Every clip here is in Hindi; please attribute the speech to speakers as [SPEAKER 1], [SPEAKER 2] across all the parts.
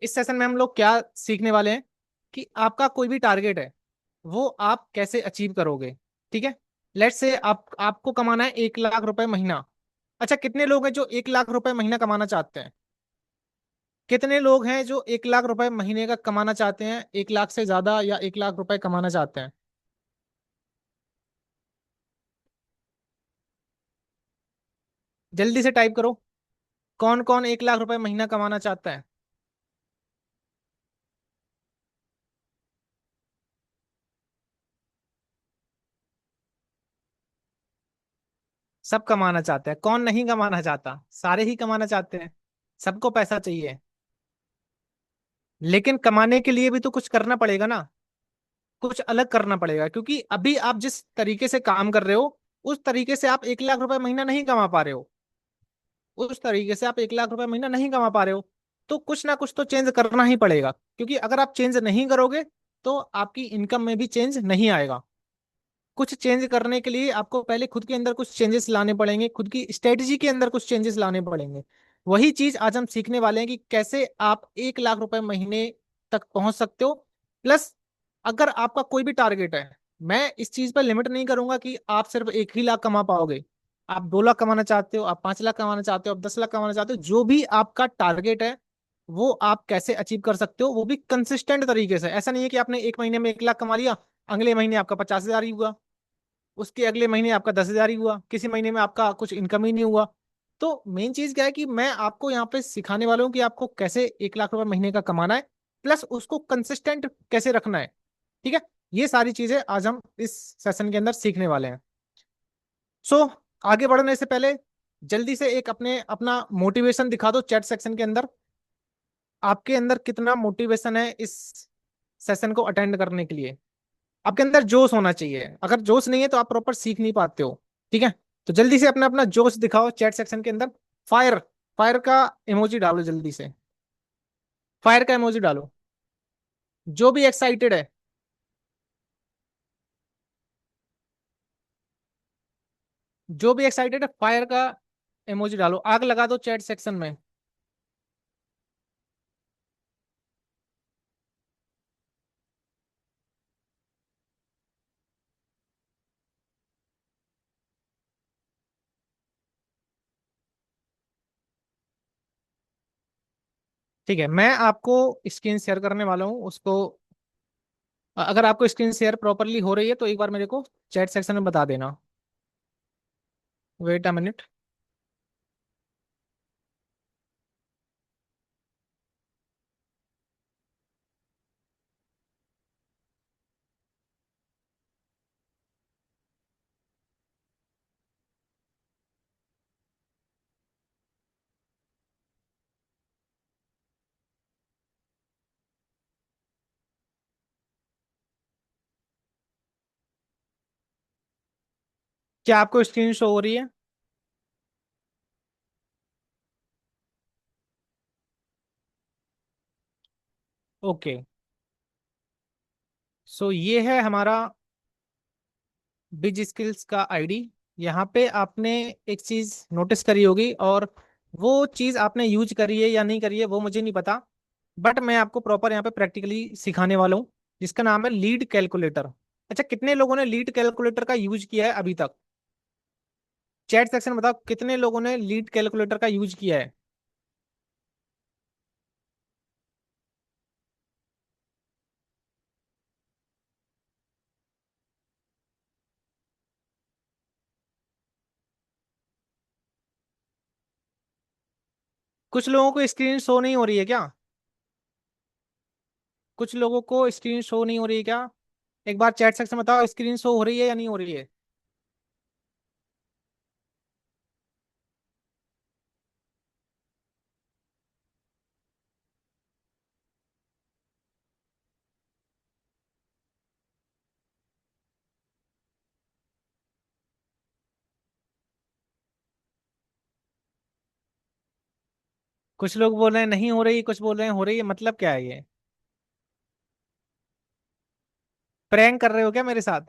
[SPEAKER 1] इस सेशन में हम लोग क्या सीखने वाले हैं कि आपका कोई भी टारगेट है वो आप कैसे अचीव करोगे। ठीक है। लेट्स से आपको कमाना है 1 लाख रुपए महीना। अच्छा, कितने लोग हैं जो 1 लाख रुपए महीना कमाना चाहते हैं? कितने लोग हैं जो 1 लाख रुपए महीने का कमाना चाहते हैं, 1 लाख से ज्यादा या 1 लाख रुपए कमाना चाहते हैं? जल्दी से टाइप करो। कौन कौन 1 लाख रुपए महीना कमाना चाहता है? सब कमाना चाहते हैं। कौन नहीं कमाना चाहता? सारे ही कमाना चाहते हैं। सबको पैसा चाहिए। लेकिन कमाने के लिए भी तो कुछ करना पड़ेगा ना। कुछ अलग करना पड़ेगा, क्योंकि अभी आप जिस तरीके से काम कर रहे हो उस तरीके से आप 1 लाख रुपए महीना नहीं कमा पा रहे हो। उस तरीके से आप 1 लाख रुपए महीना नहीं कमा पा रहे हो। तो कुछ ना कुछ तो चेंज करना ही पड़ेगा, क्योंकि अगर आप चेंज नहीं करोगे तो आपकी इनकम में भी चेंज नहीं आएगा। कुछ चेंज करने के लिए आपको पहले खुद के अंदर कुछ चेंजेस लाने पड़ेंगे, खुद की स्ट्रेटजी के अंदर कुछ चेंजेस लाने पड़ेंगे। वही चीज आज हम सीखने वाले हैं कि कैसे आप 1 लाख रुपए महीने तक पहुंच सकते हो। प्लस, अगर आपका कोई भी टारगेट है, मैं इस चीज पर लिमिट नहीं करूंगा कि आप सिर्फ 1 ही लाख कमा पाओगे। आप 2 लाख कमाना चाहते हो, आप 5 लाख कमाना चाहते हो, आप 10 लाख कमाना चाहते हो, जो भी आपका टारगेट है वो आप कैसे अचीव कर सकते हो, वो भी कंसिस्टेंट तरीके से। ऐसा नहीं है कि आपने एक महीने में 1 लाख कमा लिया, अगले महीने आपका 50 हजार ही हुआ, उसके अगले महीने आपका 10 हजार ही हुआ, किसी महीने में आपका कुछ इनकम ही नहीं हुआ। तो मेन चीज क्या है कि मैं आपको यहाँ पे सिखाने वाला हूँ कि आपको कैसे 1 लाख रुपए महीने का कमाना है, प्लस उसको कंसिस्टेंट कैसे रखना है। ठीक है। ये सारी चीजें आज हम इस सेशन के अंदर सीखने वाले हैं। सो आगे बढ़ने से पहले जल्दी से एक अपने अपना मोटिवेशन दिखा दो चैट सेक्शन के अंदर। आपके अंदर कितना मोटिवेशन है इस सेशन को अटेंड करने के लिए? आपके अंदर जोश होना चाहिए। अगर जोश नहीं है तो आप प्रॉपर सीख नहीं पाते हो। ठीक है। तो जल्दी से अपना अपना जोश दिखाओ चैट सेक्शन के अंदर। फायर, फायर का इमोजी डालो जल्दी से। फायर का इमोजी डालो। जो भी एक्साइटेड है, जो भी एक्साइटेड है फायर का इमोजी डालो। आग लगा दो चैट सेक्शन में। ठीक है, मैं आपको स्क्रीन शेयर करने वाला हूँ उसको। अगर आपको स्क्रीन शेयर प्रॉपरली हो रही है तो एक बार मेरे को चैट सेक्शन में बता देना। Wait a minute. क्या आपको स्क्रीन शो हो रही है? ओके। ये है हमारा बिज स्किल्स का आईडी। यहाँ पे आपने एक चीज नोटिस करी होगी, और वो चीज आपने यूज करी है या नहीं करी है वो मुझे नहीं पता, बट मैं आपको प्रॉपर यहाँ पे प्रैक्टिकली सिखाने वाला हूँ, जिसका नाम है लीड कैलकुलेटर। अच्छा, कितने लोगों ने लीड कैलकुलेटर का यूज किया है अभी तक? चैट सेक्शन में बताओ कितने लोगों ने लीड कैलकुलेटर का यूज किया है। कुछ लोगों को स्क्रीन शो नहीं हो रही है क्या? कुछ लोगों को स्क्रीन शो नहीं हो रही है क्या? एक बार चैट सेक्शन में बताओ स्क्रीन शो हो रही है या नहीं हो रही है। कुछ लोग बोल रहे हैं नहीं हो रही, कुछ बोल रहे हैं हो रही है, मतलब क्या है ये? प्रैंक कर रहे हो क्या मेरे साथ?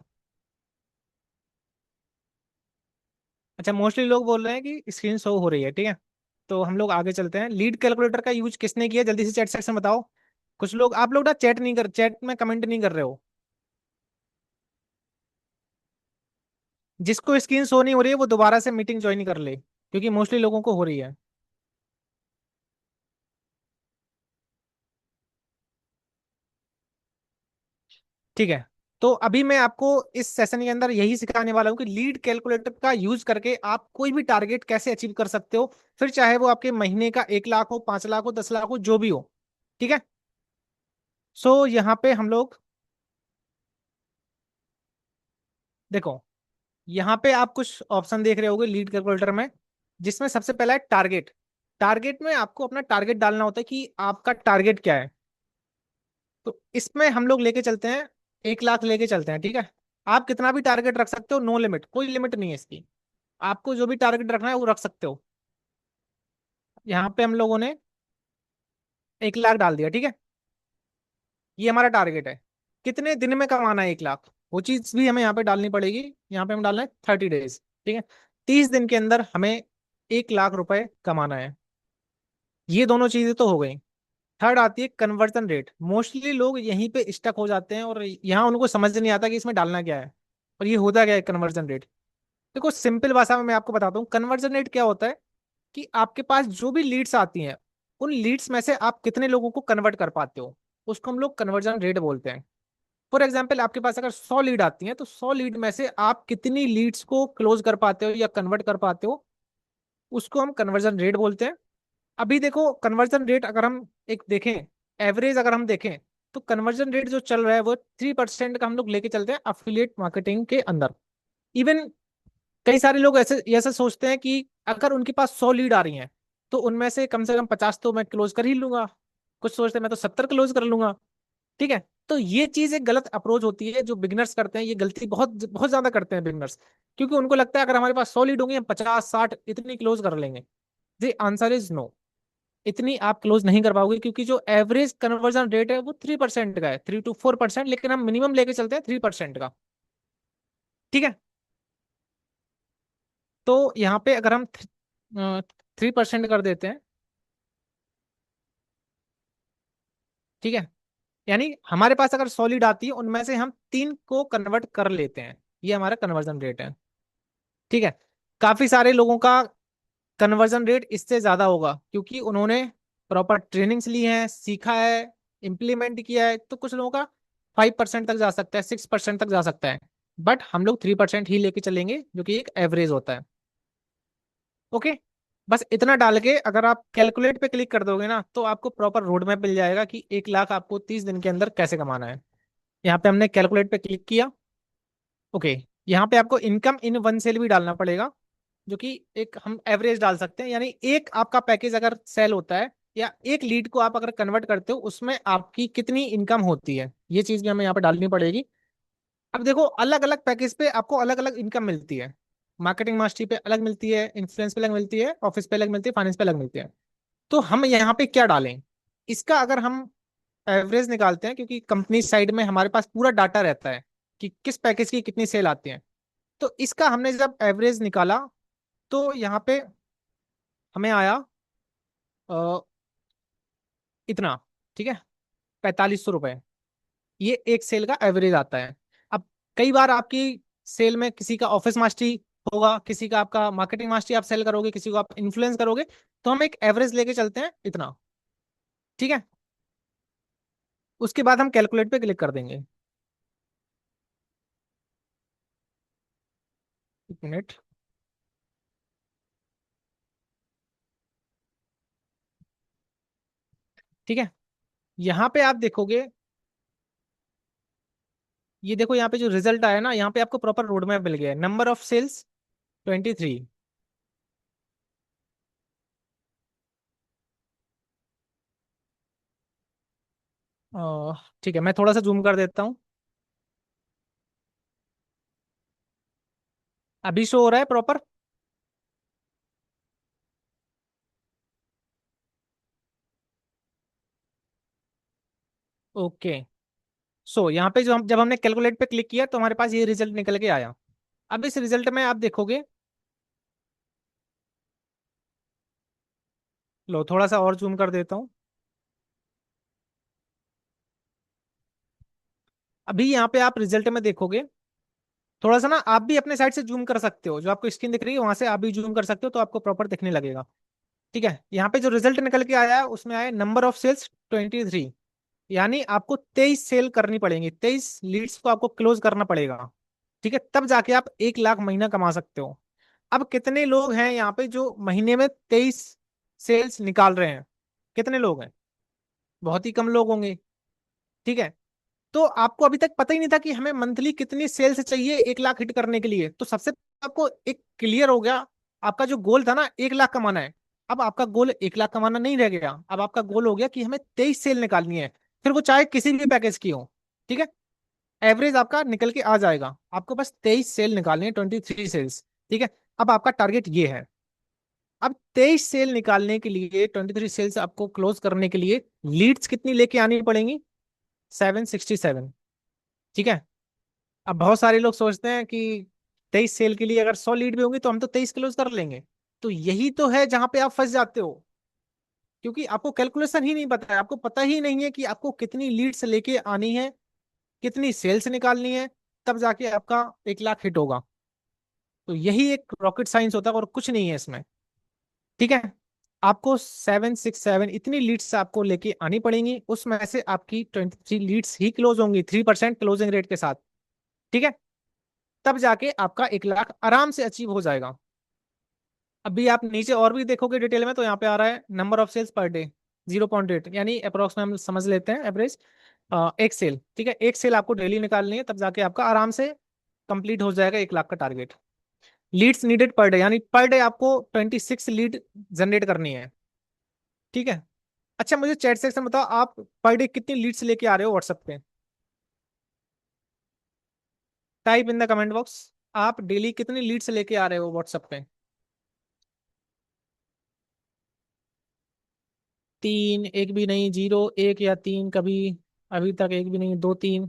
[SPEAKER 1] अच्छा, मोस्टली लोग बोल रहे हैं कि स्क्रीन शो हो रही है। ठीक है। तो हम लोग आगे चलते हैं। लीड कैलकुलेटर का यूज किसने किया, जल्दी से चैट सेक्शन बताओ। कुछ लोग, आप लोग ना चैट में कमेंट नहीं कर रहे हो। जिसको स्क्रीन शो नहीं हो रही है वो दोबारा से मीटिंग ज्वाइन कर ले, क्योंकि मोस्टली लोगों को हो रही है। ठीक है। तो अभी मैं आपको इस सेशन के अंदर यही सिखाने वाला हूँ कि लीड कैलकुलेटर का यूज करके आप कोई भी टारगेट कैसे अचीव कर सकते हो, फिर चाहे वो आपके महीने का 1 लाख हो, 5 लाख हो, 10 लाख हो, जो भी हो। ठीक है। सो यहाँ पे हम लोग देखो, यहाँ पे आप कुछ ऑप्शन देख रहे होगे लीड कैलकुलेटर में, जिसमें सबसे पहला है टारगेट। टारगेट में आपको अपना टारगेट डालना होता है कि आपका टारगेट क्या है। तो इसमें हम लोग लेके चलते हैं, 1 लाख लेके चलते हैं। ठीक है। आप कितना भी टारगेट रख सकते हो, नो लिमिट, कोई लिमिट नहीं है इसकी। आपको जो भी टारगेट रखना है वो रख सकते हो। यहाँ पे हम लोगों ने 1 लाख डाल दिया। ठीक है। ये हमारा टारगेट है। कितने दिन में कमाना है 1 लाख, वो चीज भी हमें यहाँ पे डालनी पड़ेगी। यहाँ पे हम डालना है 30 डेज। ठीक है। 30 दिन के अंदर हमें 1 लाख रुपए कमाना है। ये दोनों चीजें तो हो गई। थर्ड आती है कन्वर्जन रेट। मोस्टली लोग यहीं पे स्टक हो जाते हैं और यहाँ उनको समझ नहीं आता कि इसमें डालना क्या है और ये होता क्या है कन्वर्जन रेट। देखो, सिंपल भाषा में मैं आपको बताता हूँ कन्वर्जन रेट क्या होता है। कि आपके पास जो भी लीड्स आती हैं, उन लीड्स में से आप कितने लोगों को कन्वर्ट कर पाते हो, उसको हम लोग कन्वर्जन रेट बोलते हैं। फॉर एग्जाम्पल, आपके पास अगर 100 लीड आती हैं तो 100 लीड में से आप कितनी लीड्स को क्लोज कर पाते हो या कन्वर्ट कर पाते हो, उसको हम कन्वर्जन रेट बोलते हैं। अभी देखो, कन्वर्जन रेट अगर हम एक देखें, एवरेज अगर हम देखें, तो कन्वर्जन रेट जो चल रहा है वो 3% का हम लोग लेके चलते हैं अफिलिएट मार्केटिंग के अंदर। इवन कई सारे लोग ऐसे ऐसा सोचते हैं कि अगर उनके पास 100 लीड आ रही हैं तो उनमें से कम 50 तो मैं क्लोज कर ही लूंगा। कुछ सोचते हैं मैं तो 70 क्लोज कर लूंगा। ठीक है। तो ये चीज एक गलत अप्रोच होती है जो बिगनर्स करते हैं, ये गलती बहुत बहुत ज्यादा करते हैं बिगनर्स। क्योंकि उनको लगता है अगर हमारे पास 100 लीड होंगी हम 50 60 इतनी क्लोज कर लेंगे। जी आंसर इज नो। इतनी आप क्लोज नहीं कर पाओगे, क्योंकि जो एवरेज कन्वर्जन रेट है वो 3% का है, 3 to 4%, लेकिन हम मिनिमम लेके चलते हैं 3% का। ठीक है। तो यहाँ पे अगर हम 3% कर देते हैं, ठीक है, यानी हमारे पास अगर 100 लीड आती है उनमें से हम 3 को कन्वर्ट कर लेते हैं, ये हमारा कन्वर्जन रेट है। ठीक है। काफी सारे लोगों का कन्वर्जन रेट इससे ज्यादा होगा, क्योंकि उन्होंने प्रॉपर ट्रेनिंग्स ली है, सीखा है, इम्प्लीमेंट किया है। तो कुछ लोगों का 5% तक जा सकता है, 6% तक जा सकता है। बट हम लोग 3% ही लेके चलेंगे, जो कि एक एवरेज होता है। ओके। बस इतना डाल के अगर आप कैलकुलेट पे क्लिक कर दोगे ना, तो आपको प्रॉपर रोड मैप मिल जाएगा कि 1 लाख आपको 30 दिन के अंदर कैसे कमाना है। यहाँ पे हमने कैलकुलेट पे क्लिक किया। ओके। यहाँ पे आपको इनकम इन वन सेल भी डालना पड़ेगा, जो कि एक हम एवरेज डाल सकते हैं। यानी एक आपका पैकेज अगर सेल होता है या एक लीड को आप अगर कन्वर्ट करते हो, उसमें आपकी कितनी इनकम होती है, ये चीज भी हमें यहाँ पे डालनी पड़ेगी। अब देखो, अलग अलग पैकेज पे आपको अलग अलग इनकम मिलती है। मार्केटिंग मास्टरी पे अलग मिलती है, इन्फ्लुएंस पे अलग मिलती है, ऑफिस पे अलग मिलती है, फाइनेंस पे अलग मिलती है। तो हम यहाँ पे क्या डालें, इसका अगर हम एवरेज निकालते हैं, क्योंकि कंपनी साइड में हमारे पास पूरा डाटा रहता है कि किस पैकेज की कितनी सेल आती है। तो इसका हमने जब एवरेज निकाला, तो यहाँ पे हमें आया अ, इतना। ठीक है। 4500 रुपये, ये एक सेल का एवरेज आता है। अब कई बार आपकी सेल में किसी का ऑफिस मास्टरी होगा, किसी का आपका मार्केटिंग मास्टरी आप सेल करोगे, किसी को आप इन्फ्लुएंस करोगे। तो हम एक एवरेज लेके चलते हैं इतना। ठीक है। उसके बाद हम कैलकुलेट पे क्लिक कर देंगे। 1 मिनट। ठीक है। यहाँ पे आप देखोगे, ये देखो यहाँ पे जो रिजल्ट आया ना, यहाँ पे आपको प्रॉपर रोड मैप मिल गया है। Number of sales 23। ठीक है, मैं थोड़ा सा जूम कर देता हूँ। अभी शो हो रहा है प्रॉपर। ओके। सो यहाँ पे जो हम जब हमने कैलकुलेट पे क्लिक किया तो हमारे पास ये रिजल्ट निकल के आया। अब इस रिजल्ट में आप देखोगे, लो थोड़ा सा और जूम कर देता हूँ। अभी यहाँ पे आप रिजल्ट में देखोगे, थोड़ा सा ना आप भी अपने साइड से जूम कर सकते हो, जो आपको स्क्रीन दिख रही है वहां से आप भी जूम कर सकते हो, तो आपको प्रॉपर दिखने लगेगा। ठीक है, यहाँ पे जो रिजल्ट निकल के आया है उसमें आया नंबर ऑफ सेल्स 23। यानी आपको 23 सेल करनी पड़ेंगी, 23 लीड्स को आपको क्लोज करना पड़ेगा। ठीक है, तब जाके आप 1 लाख महीना कमा सकते हो। अब कितने लोग हैं यहाँ पे जो महीने में 23 सेल्स निकाल रहे हैं? कितने लोग हैं? बहुत ही कम लोग होंगे। ठीक है, तो आपको अभी तक पता ही नहीं था कि हमें मंथली कितनी सेल्स चाहिए 1 लाख हिट करने के लिए। तो सबसे पहले आपको एक क्लियर हो गया, आपका जो गोल था ना 1 लाख कमाना है, अब आपका गोल 1 लाख कमाना नहीं रह गया, अब आपका गोल हो गया कि हमें 23 सेल निकालनी है, फिर वो चाहे किसी भी पैकेज की हो। ठीक है, एवरेज आपका निकल के आ जाएगा, आपको बस 23 सेल निकालनी है, 23 सेल्स। ठीक है, अब आपका टारगेट ये है। अब 23 सेल निकालने के लिए, 23 सेल्स आपको क्लोज करने के लिए लीड्स कितनी लेके आनी पड़ेंगी? 767। ठीक है, अब बहुत सारे लोग सोचते हैं कि 23 सेल के लिए अगर 100 लीड भी होंगी तो हम तो 23 क्लोज कर लेंगे। तो यही तो है जहां पे आप फंस जाते हो, क्योंकि आपको कैलकुलेशन ही नहीं पता है, आपको पता ही नहीं है कि आपको कितनी लीड्स लेके आनी है, कितनी सेल्स निकालनी है, तब जाके आपका 1 लाख हिट होगा। तो यही एक रॉकेट साइंस होता है और कुछ नहीं है इसमें। ठीक है, आपको 767 इतनी लीड्स आपको लेके आनी पड़ेंगी, उसमें से आपकी 23 लीड्स ही क्लोज होंगी 3% क्लोजिंग रेट के साथ। ठीक है, तब जाके आपका 1 लाख आराम से अचीव हो जाएगा। अभी आप नीचे और भी देखोगे डिटेल में, तो यहाँ पे आ रहा है number of sales per day 0.8, यानी अप्रोक्स में हम समझ लेते हैं एवरेज एक सेल। ठीक है, एक सेल आपको डेली निकालनी है, तब जाके आपका आराम से कंप्लीट हो जाएगा 1 लाख का target. Leads needed per day, यानी पर डे आपको 26 लीड जनरेट करनी है। ठीक है, अच्छा मुझे चैट सेक्शन में बताओ, आप पर डे कितनी लीड्स लेके आ रहे हो व्हाट्सएप पे? Type in the comment box, आप डेली कितनी लीड्स लेके आ रहे हो व्हाट्सएप पे? 3, एक भी नहीं, 0, 1 या 3 कभी, अभी तक एक भी नहीं, 2 3,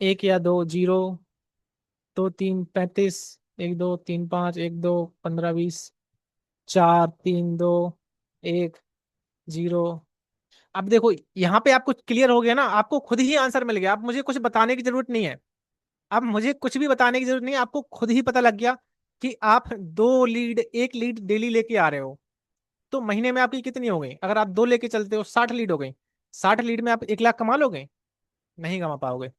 [SPEAKER 1] 1 या 2, 0, 2 3 35, 1 2 3 5, 1 2 15 20, 4 3 2 1, 0। अब देखो यहाँ पे आपको क्लियर हो गया ना, आपको खुद ही आंसर मिल गया, अब मुझे कुछ बताने की जरूरत नहीं है। अब मुझे कुछ भी बताने की जरूरत नहीं है, आपको खुद ही पता लग गया कि आप 2 लीड, 1 लीड डेली लेके आ रहे हो। तो महीने में आपकी कितनी हो गई? अगर आप 2 लेके चलते हो 60 लीड हो गई। 60 लीड में आप 1 लाख कमा लोगे? नहीं कमा पाओगे।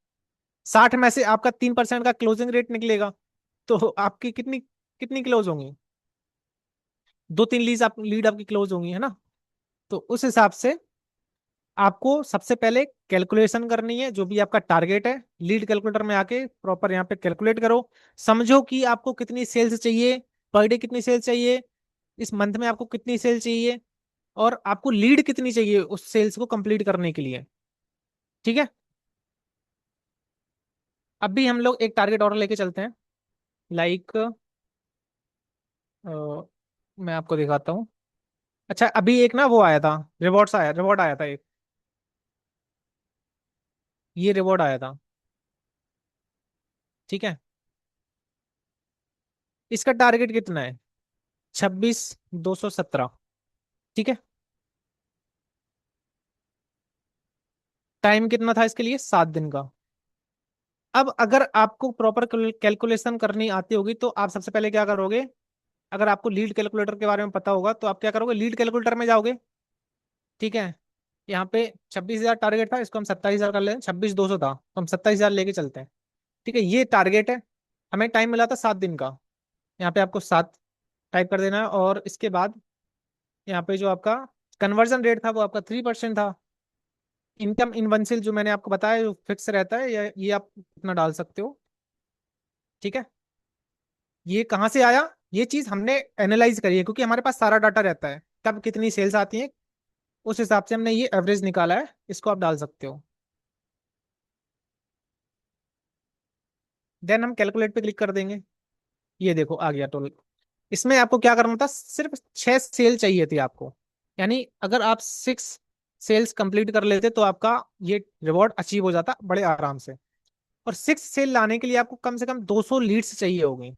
[SPEAKER 1] 60 में से आपका 3% का क्लोजिंग रेट निकलेगा, तो आपकी कितनी कितनी क्लोज होंगी? 2 3 लीड आपकी क्लोज होंगी, है ना? तो उस हिसाब से आपको सबसे पहले कैलकुलेशन करनी है, जो भी आपका टारगेट है लीड कैलकुलेटर में आके प्रॉपर यहाँ पे कैलकुलेट करो। समझो कि आपको कितनी सेल्स चाहिए, पर डे कितनी सेल्स चाहिए, इस मंथ में आपको कितनी सेल चाहिए, और आपको लीड कितनी चाहिए उस सेल्स को कंप्लीट करने के लिए। ठीक है, अब भी हम लोग एक टारगेट और लेके चलते हैं। लाइक मैं आपको दिखाता हूँ। अच्छा अभी एक ना वो आया था, रिवॉर्ड आया था एक, ये रिवॉर्ड आया था। ठीक है, इसका टारगेट कितना है? 26,217। ठीक है, टाइम कितना था इसके लिए? 7 दिन का। अब अगर आपको प्रॉपर कैलकुलेशन करनी आती होगी तो आप सबसे पहले क्या करोगे? अगर आपको लीड कैलकुलेटर के बारे में पता होगा तो आप क्या करोगे, लीड कैलकुलेटर में जाओगे। ठीक है, यहाँ पे 26,000 टारगेट था, इसको हम 27,000 कर लेते हैं, 26,200 था तो हम 27,000 लेके चलते हैं। ठीक है, ये टारगेट है। हमें टाइम मिला था 7 दिन का, यहाँ पे आपको 7 टाइप कर देना है, और इसके बाद यहाँ पे जो आपका कन्वर्जन रेट था वो आपका 3% था। इनकम इनवेंसिल जो मैंने आपको बताया जो फिक्स रहता है, ये आप इतना डाल सकते हो। ठीक है, ये कहाँ से आया? ये चीज हमने एनालाइज करी है, क्योंकि हमारे पास सारा डाटा रहता है कब कितनी सेल्स आती है, उस हिसाब से हमने ये एवरेज निकाला है, इसको आप डाल सकते हो। देन हम कैलकुलेट पे क्लिक कर देंगे, ये देखो आ गया टोटल। इसमें आपको क्या करना था, सिर्फ 6 सेल चाहिए थी आपको, यानी अगर आप 6 सेल्स कंप्लीट कर लेते तो आपका ये रिवॉर्ड अचीव हो जाता बड़े आराम से। और 6 सेल लाने के लिए आपको कम से कम 200 लीड्स चाहिए होगी।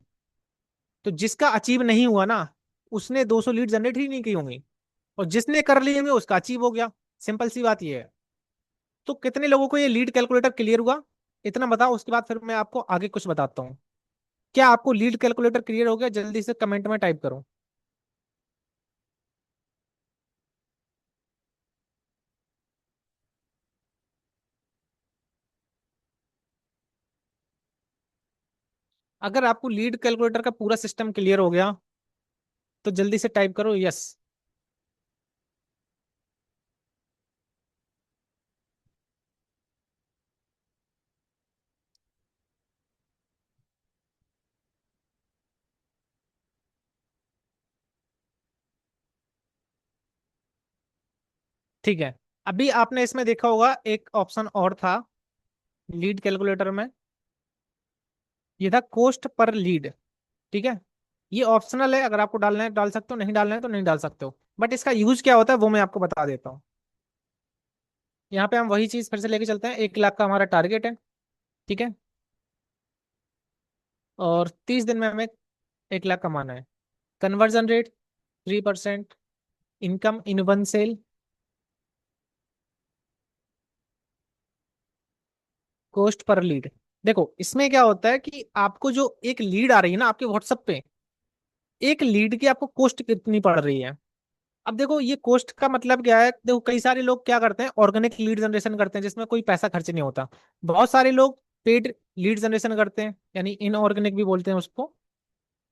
[SPEAKER 1] तो जिसका अचीव नहीं हुआ ना, उसने 200 लीड जनरेट ही नहीं की होंगी, और जिसने कर लिए होंगे उसका अचीव हो गया। सिंपल सी बात ये है। तो कितने लोगों को ये लीड कैलकुलेटर क्लियर हुआ, इतना बताओ, उसके बाद फिर मैं आपको आगे कुछ बताता हूँ। क्या आपको लीड कैलकुलेटर क्लियर हो गया? जल्दी से कमेंट में टाइप करो। अगर आपको लीड कैलकुलेटर का पूरा सिस्टम क्लियर हो गया तो जल्दी से टाइप करो यस। ठीक है। अभी आपने इसमें देखा होगा एक ऑप्शन और था लीड कैलकुलेटर में, ये था कॉस्ट पर लीड। ठीक है। ये ऑप्शनल है, अगर आपको डालना है डाल सकते हो, नहीं डालना है तो नहीं डाल सकते हो, बट इसका यूज क्या होता है वो मैं आपको बता देता हूँ। यहाँ पे हम वही चीज फिर से लेके चलते हैं, 1 लाख का हमारा टारगेट है। ठीक है। और 30 दिन में हमें 1 लाख कमाना है। Conversion rate 3%। Income in one sale. Cost per lead. देखो इसमें क्या होता है कि आपको जो एक लीड आ रही है ना आपके व्हाट्सएप पे, एक लीड की आपको कॉस्ट कितनी पड़ रही है। अब देखो ये कॉस्ट का मतलब क्या है, देखो कई सारे लोग क्या करते हैं, ऑर्गेनिक लीड जनरेशन करते हैं जिसमें कोई पैसा खर्च नहीं होता। बहुत सारे लोग पेड लीड जनरेशन करते हैं, यानी इनऑर्गेनिक भी बोलते हैं उसको।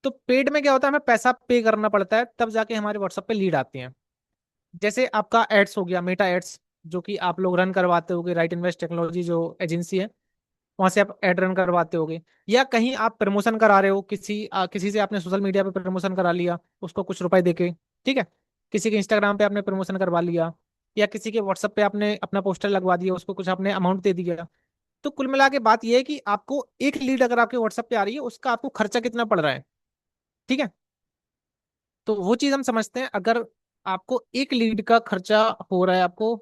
[SPEAKER 1] तो पेड में क्या होता है, हमें पैसा पे करना पड़ता है तब जाके हमारे व्हाट्सएप पे लीड आती है। जैसे आपका एड्स हो गया, मेटा एड्स, जो कि आप लोग रन करवाते होगे, राइट इन्वेस्ट टेक्नोलॉजी जो एजेंसी है, वहां से आप एड रन करवाते होगे। या कहीं आप प्रमोशन करा रहे हो, किसी से आपने सोशल मीडिया पे प्रमोशन करा लिया उसको कुछ रुपए देके। ठीक है। किसी के इंस्टाग्राम पे आपने प्रमोशन करवा लिया, या किसी के व्हाट्सएप पे आपने अपना पोस्टर लगवा दिया, उसको कुछ आपने अमाउंट दे दिया। तो कुल मिला के बात यह है कि आपको एक लीड अगर आपके व्हाट्सएप पे आ रही है उसका आपको खर्चा कितना पड़ रहा है। ठीक है। तो वो चीज हम समझते हैं। अगर आपको एक लीड का खर्चा हो रहा है आपको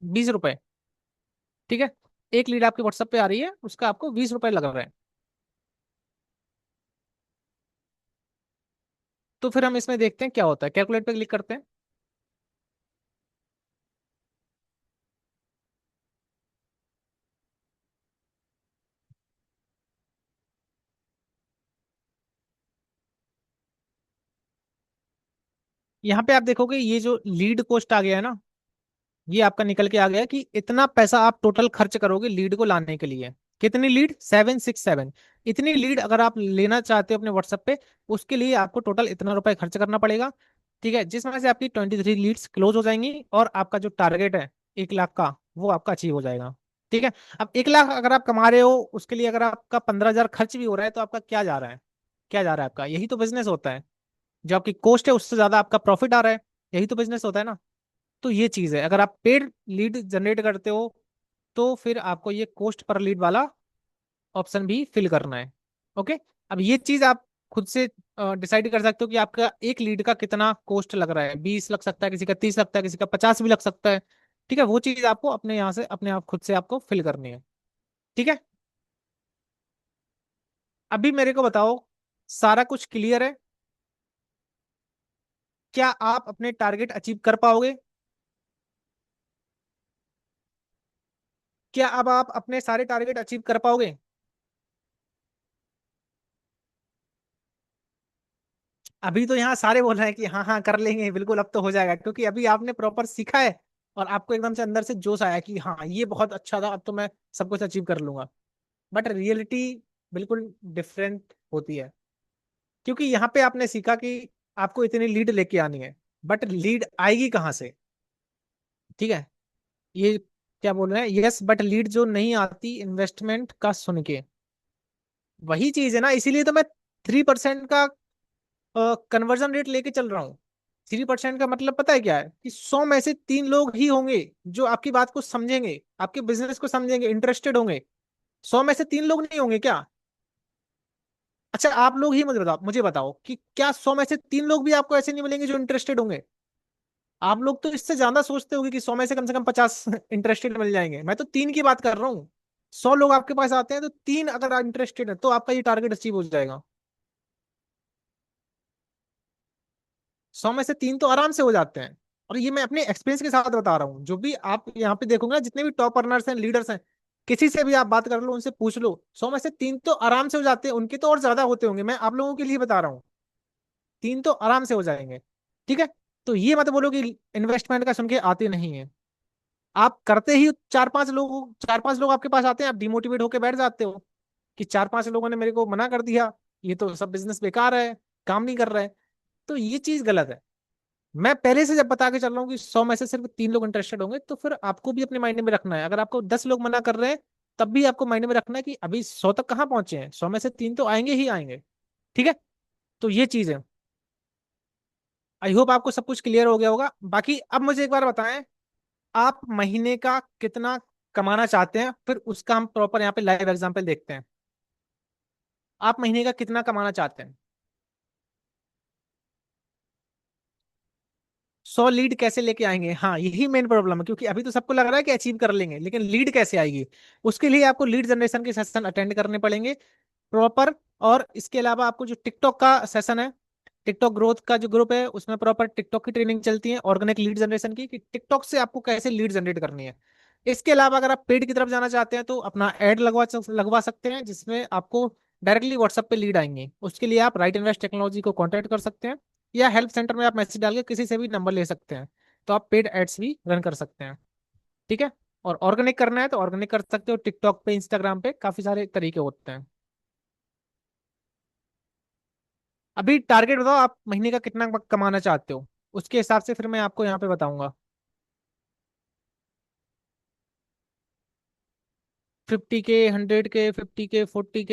[SPEAKER 1] 20 रुपए। ठीक है। एक लीड आपके व्हाट्सएप पे आ रही है उसका आपको 20 रुपए लग रहा है। तो फिर हम इसमें देखते हैं क्या होता है, कैलकुलेट पे क्लिक करते हैं। यहाँ पे आप देखोगे ये जो लीड कॉस्ट आ गया है ना, ये आपका निकल के आ गया कि इतना पैसा आप टोटल खर्च करोगे लीड को लाने के लिए। कितनी लीड? 767। इतनी लीड अगर आप लेना चाहते हो अपने व्हाट्सएप पे, उसके लिए आपको टोटल इतना रुपए खर्च करना पड़ेगा। ठीक है। जिसमें से आपकी 23 लीड्स क्लोज हो जाएंगी और आपका जो टारगेट है 1 लाख का, वो आपका अचीव हो जाएगा। ठीक है। अब 1 लाख अगर आप कमा रहे हो, उसके लिए अगर आपका 15,000 खर्च भी हो रहा है तो आपका क्या जा रहा है? क्या जा रहा है आपका? यही तो बिजनेस होता है। जो आपकी कॉस्ट है उससे ज्यादा आपका प्रॉफिट आ रहा है। यही तो बिजनेस होता है ना। तो ये चीज है, अगर आप पेड लीड जनरेट करते हो तो फिर आपको ये कॉस्ट पर लीड वाला ऑप्शन भी फिल करना है। ओके। अब ये चीज आप खुद से डिसाइड कर सकते हो कि आपका एक लीड का कितना कॉस्ट लग रहा है। 20 लग सकता है, किसी का 30 लगता है, किसी का 50 भी लग सकता है। ठीक है। वो चीज आपको अपने यहाँ से अपने आप खुद से आपको फिल करनी है। ठीक है। अभी मेरे को बताओ, सारा कुछ क्लियर है? क्या आप अपने टारगेट अचीव कर पाओगे? क्या अब आप अपने सारे टारगेट अचीव कर पाओगे? अभी तो यहाँ सारे बोल रहे हैं कि हाँ हाँ कर लेंगे, बिल्कुल अब तो हो जाएगा, क्योंकि अभी आपने प्रॉपर सीखा है और आपको एकदम से अंदर से जोश आया कि हाँ ये बहुत अच्छा था, अब तो मैं सब कुछ अचीव कर लूंगा। बट रियलिटी बिल्कुल डिफरेंट होती है। क्योंकि यहाँ पे आपने सीखा कि आपको इतनी लीड लेके आनी है, बट लीड आएगी कहाँ से? ठीक है। ये क्या बोल रहे हैं, यस बट लीड जो नहीं आती इन्वेस्टमेंट का सुन के, वही चीज है ना। इसीलिए तो मैं 3% का कन्वर्जन रेट लेके चल रहा हूँ। 3% का मतलब पता है क्या है, कि 100 में से 3 लोग ही होंगे जो आपकी बात को समझेंगे, आपके बिजनेस को समझेंगे, इंटरेस्टेड होंगे। 100 में से 3 लोग नहीं होंगे क्या? अच्छा आप लोग ही मुझे बताओ कि क्या 100 में से 3 लोग भी आपको ऐसे नहीं मिलेंगे जो इंटरेस्टेड होंगे? आप लोग तो इससे ज्यादा सोचते होगे कि 100 में से कम 50 इंटरेस्टेड मिल जाएंगे। मैं तो 3 की बात कर रहा हूँ। 100 लोग आपके पास आते हैं तो 3 अगर इंटरेस्टेड है तो आपका ये टारगेट अचीव हो जाएगा। 100 में से 3 तो आराम से हो जाते हैं। और ये मैं अपने एक्सपीरियंस के साथ बता रहा हूँ। जो भी आप यहाँ पे देखोगे ना, जितने भी टॉप अर्नर्स हैं, लीडर्स हैं, किसी से भी आप बात कर लो, उनसे पूछ लो, 100 में से 3 तो आराम से हो जाते हैं। उनके तो और ज्यादा होते होंगे, मैं आप लोगों के लिए बता रहा हूँ। 3 तो आराम से हो जाएंगे। ठीक है। तो ये मत बोलो कि इन्वेस्टमेंट का सुन के आते नहीं है। आप करते ही 4-5 लोग आपके पास आते हैं, आप डिमोटिवेट होकर बैठ जाते हो कि 4-5 लोगों ने मेरे को मना कर दिया, ये तो सब बिजनेस बेकार है, काम नहीं कर रहा है। तो ये चीज गलत है। मैं पहले से जब बता के चल रहा हूँ कि 100 में से सिर्फ 3 लोग इंटरेस्टेड होंगे, तो फिर आपको भी अपने माइंड में रखना है। अगर आपको 10 लोग मना कर रहे हैं, तब भी आपको माइंड में रखना है कि अभी 100 तक कहाँ पहुंचे हैं, 100 में से 3 तो आएंगे ही आएंगे। ठीक है। तो ये चीज है। आई होप आपको सब कुछ क्लियर हो गया होगा। बाकी अब मुझे एक बार बताएं, आप महीने का कितना कमाना चाहते हैं, फिर उसका हम प्रॉपर यहाँ पे लाइव एग्जांपल देखते हैं। आप महीने का कितना कमाना चाहते हैं? 100 लीड कैसे लेके आएंगे? हाँ, यही मेन प्रॉब्लम है, क्योंकि अभी तो सबको लग रहा है कि अचीव कर लेंगे, लेकिन लीड कैसे आएगी? उसके लिए आपको लीड जनरेशन के सेशन अटेंड करने पड़ेंगे प्रॉपर। और इसके अलावा आपको जो टिकटॉक का सेशन है, टिकटॉक ग्रोथ का जो ग्रुप है, उसमें प्रॉपर टिकटॉक की ट्रेनिंग चलती है ऑर्गेनिक लीड जनरेशन की, कि टिकटॉक से आपको कैसे लीड जनरेट करनी है। इसके अलावा अगर आप पेड की तरफ जाना चाहते हैं, तो अपना एड लगवा सकते हैं, जिसमें आपको डायरेक्टली व्हाट्सएप पे लीड आएंगे। उसके लिए आप राइट इन्वेस्ट टेक्नोलॉजी को कॉन्टैक्ट कर सकते हैं, या हेल्प सेंटर में आप मैसेज डाल के किसी से भी नंबर ले सकते हैं। तो आप पेड एड्स भी रन कर सकते हैं। ठीक है। और ऑर्गेनिक करना है तो ऑर्गेनिक कर सकते हो, टिकटॉक पे, इंस्टाग्राम पे काफी सारे तरीके होते हैं। अभी टारगेट बताओ, आप महीने का कितना कमाना चाहते हो, उसके हिसाब से फिर मैं आपको यहाँ पे बताऊंगा। 50K, 100K, 50K, 40K,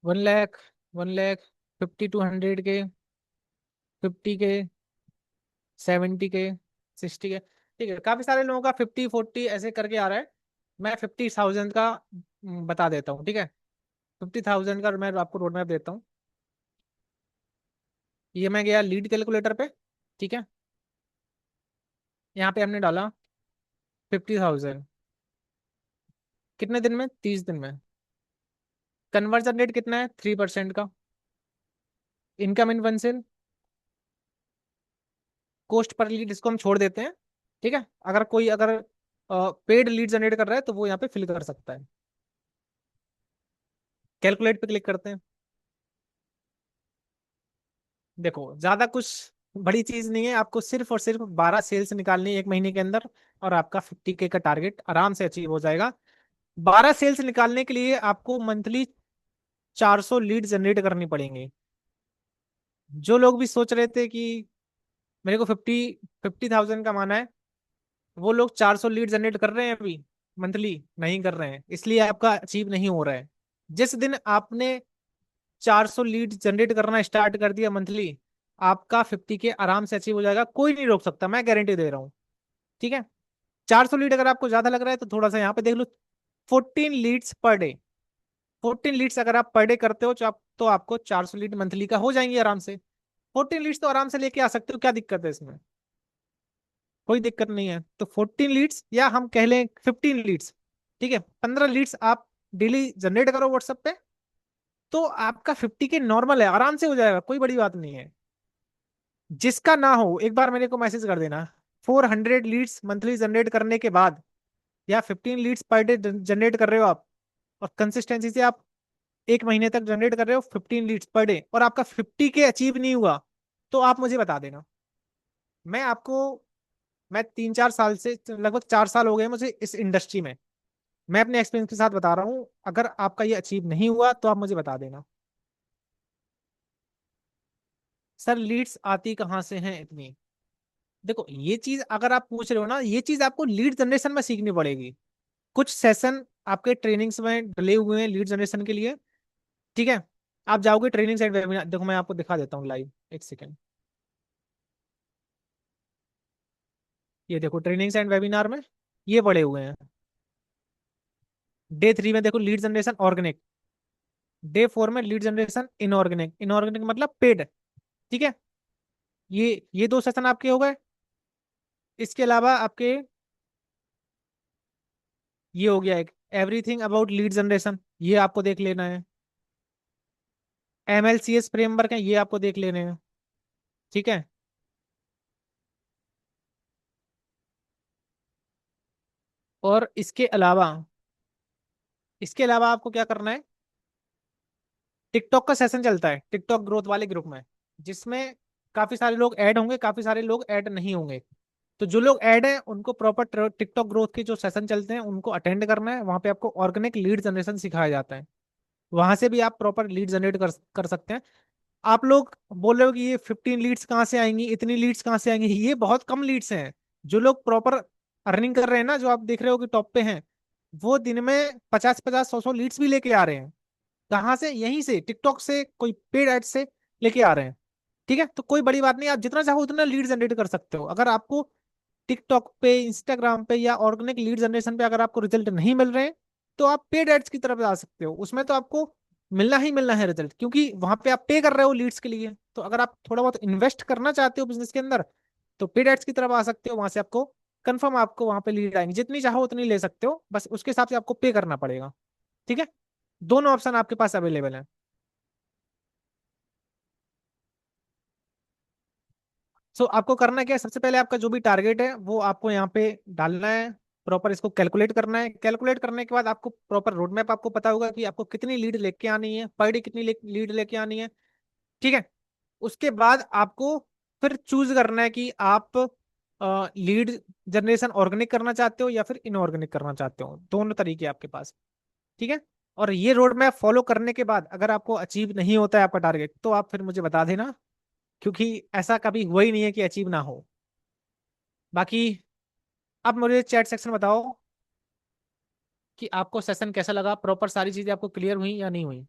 [SPEAKER 1] 1 lakh, 1 lakh, 50 to 100K, 50K, 70K, 60K। ठीक है, काफी सारे लोगों का 50-40 ऐसे करके आ रहा है। मैं 50,000 का बता देता हूँ। ठीक है। 50,000 का मैं आपको रोड मैप देता हूँ। ये मैं गया लीड कैलकुलेटर पे। ठीक है। यहाँ पे हमने डाला 50,000, कितने दिन में? 30 दिन में। कन्वर्जन रेट कितना है? 3% का। Income in one sale, cost per lead इसको हम छोड़ देते हैं। ठीक है। अगर कोई अगर पेड लीड जनरेट कर रहा है, तो वो यहाँ पे फिल कर सकता है। कैलकुलेट पे क्लिक करते हैं। देखो, ज्यादा कुछ बड़ी चीज नहीं है, आपको सिर्फ और सिर्फ 12 सेल्स निकालनी है 1 महीने के अंदर, और आपका 50K का टारगेट आराम से अचीव हो जाएगा। 12 सेल्स निकालने के लिए आपको मंथली 400 लीड जनरेट करनी पड़ेंगी। जो लोग भी सोच रहे थे कि मेरे को 50,000 कमाना है, वो लोग 400 लीड जनरेट कर रहे हैं अभी मंथली? नहीं कर रहे हैं, इसलिए आपका अचीव नहीं हो रहा है। जिस दिन आपने 400 लीड जनरेट करना स्टार्ट कर दिया मंथली, आपका 50K आराम से अचीव हो जाएगा, कोई नहीं रोक सकता, मैं गारंटी दे रहा हूँ। ठीक है। 400 लीड अगर आपको ज्यादा लग रहा है, तो थोड़ा सा यहाँ पे देख लो। 14 लीड्स पर डे, 14 लीड्स अगर आप पर डे करते हो, तो आपको 400 लीड मंथली का हो जाएंगे आराम से। 14 लीड्स तो आराम से लेके आ सकते हो, क्या दिक्कत है इसमें? कोई दिक्कत नहीं है। तो 14 लीड्स, या हम कह लें 15 लीड्स। ठीक है, 15 लीड्स आप डेली जनरेट करो व्हाट्सएप पे, तो आपका 50K नॉर्मल है, आराम से हो जाएगा, कोई बड़ी बात नहीं है। जिसका ना हो, एक बार मेरे को मैसेज कर देना। 400 लीड्स मंथली जनरेट करने के बाद, या 15 लीड्स पर डे जनरेट कर रहे हो आप, और कंसिस्टेंसी से आप 1 महीने तक जनरेट कर रहे हो 15 लीड्स पर डे, और आपका 50K अचीव नहीं हुआ, तो आप मुझे बता देना। मैं आपको, मैं 3-4 साल से, लगभग 4 साल हो गए मुझे इस इंडस्ट्री में, मैं अपने एक्सपीरियंस के साथ बता रहा हूँ। अगर आपका ये अचीव नहीं हुआ, तो आप मुझे बता देना। सर, लीड्स आती कहाँ से हैं इतनी? देखो, ये चीज अगर आप पूछ रहे हो ना, ये चीज आपको लीड जनरेशन में सीखनी पड़ेगी। कुछ सेशन आपके ट्रेनिंग्स में डले हुए हैं लीड जनरेशन के लिए। ठीक है। आप जाओगे ट्रेनिंग एंड वेबिनार, देखो मैं आपको दिखा देता हूँ लाइव, एक सेकेंड। ये देखो ट्रेनिंग्स एंड वेबिनार में ये पड़े हुए हैं। डे 3 में देखो लीड जनरेशन ऑर्गेनिक, डे 4 में लीड जनरेशन इनऑर्गेनिक, इनऑर्गेनिक मतलब पेड। ठीक है। ये 2 सेशन आपके हो गए। इसके अलावा आपके ये हो गया एक एवरीथिंग अबाउट लीड जनरेशन, ये आपको देख लेना है। MLCS फ्रेमवर्क है, ये आपको देख लेने हैं। ठीक है। और इसके अलावा आपको क्या करना है, टिकटॉक का सेशन चलता है टिकटॉक ग्रोथ वाले ग्रुप में, जिसमें काफी सारे लोग ऐड होंगे, काफी सारे लोग ऐड नहीं होंगे। तो जो लोग ऐड हैं उनको प्रॉपर टिकटॉक ग्रोथ के जो सेशन चलते हैं उनको अटेंड करना है। वहां पे आपको ऑर्गेनिक लीड जनरेशन सिखाया जाता है। वहां से भी आप प्रॉपर लीड जनरेट कर सकते हैं। आप लोग बोल रहे हो कि ये 15 लीड्स कहाँ से आएंगी, इतनी लीड्स कहाँ से आएंगी, ये बहुत कम लीड्स हैं। जो लोग प्रॉपर अर्निंग कर रहे हैं ना, जो आप देख रहे हो कि टॉप पे हैं, वो दिन में 50-50 100-100 लीड्स भी लेके आ रहे हैं। कहाँ से? यहीं से, टिकटॉक से, कोई पेड एड से लेके आ रहे हैं। ठीक है, तो कोई बड़ी बात नहीं, आप जितना चाहो उतना लीड जनरेट कर सकते हो। अगर आपको टिकटॉक पे, इंस्टाग्राम पे या ऑर्गेनिक लीड जनरेशन पे अगर आपको रिजल्ट नहीं मिल रहे हैं, तो आप पेड एड्स की तरफ जा सकते हो। उसमें तो आपको मिलना ही मिलना है रिजल्ट, क्योंकि वहां पे आप पे कर रहे हो लीड्स के लिए। तो अगर आप थोड़ा बहुत इन्वेस्ट करना चाहते हो बिजनेस के अंदर, तो पेड एड्स की तरफ आ सकते हो। वहां से आपको कंफर्म आपको वहां पे लीड आएंगे, जितनी चाहो उतनी ले सकते हो, बस उसके हिसाब से आपको पे करना पड़ेगा। ठीक है, दोनों ऑप्शन आपके पास अवेलेबल है। सो आपको करना क्या है, सबसे पहले आपका जो भी टारगेट है वो आपको यहाँ पे डालना है। प्रॉपर इसको कैलकुलेट करना है। कैलकुलेट करने के बाद आपको प्रॉपर रोड मैप आपको पता होगा कि आपको कितनी लीड लेके आनी है, पर डे कितनी लीड लेके आनी है। ठीक है, उसके बाद आपको फिर चूज करना है कि आप लीड जनरेशन ऑर्गेनिक करना चाहते हो या फिर इनऑर्गेनिक करना चाहते हो। दोनों तरीके आपके पास। ठीक है, और ये रोड मैप फॉलो करने के बाद अगर आपको अचीव नहीं होता है आपका टारगेट, तो आप फिर मुझे बता देना, क्योंकि ऐसा कभी हुआ ही नहीं है कि अचीव ना हो। बाकी अब मुझे चैट सेक्शन बताओ कि आपको सेशन कैसा लगा, प्रॉपर सारी चीजें आपको क्लियर हुई या नहीं हुई।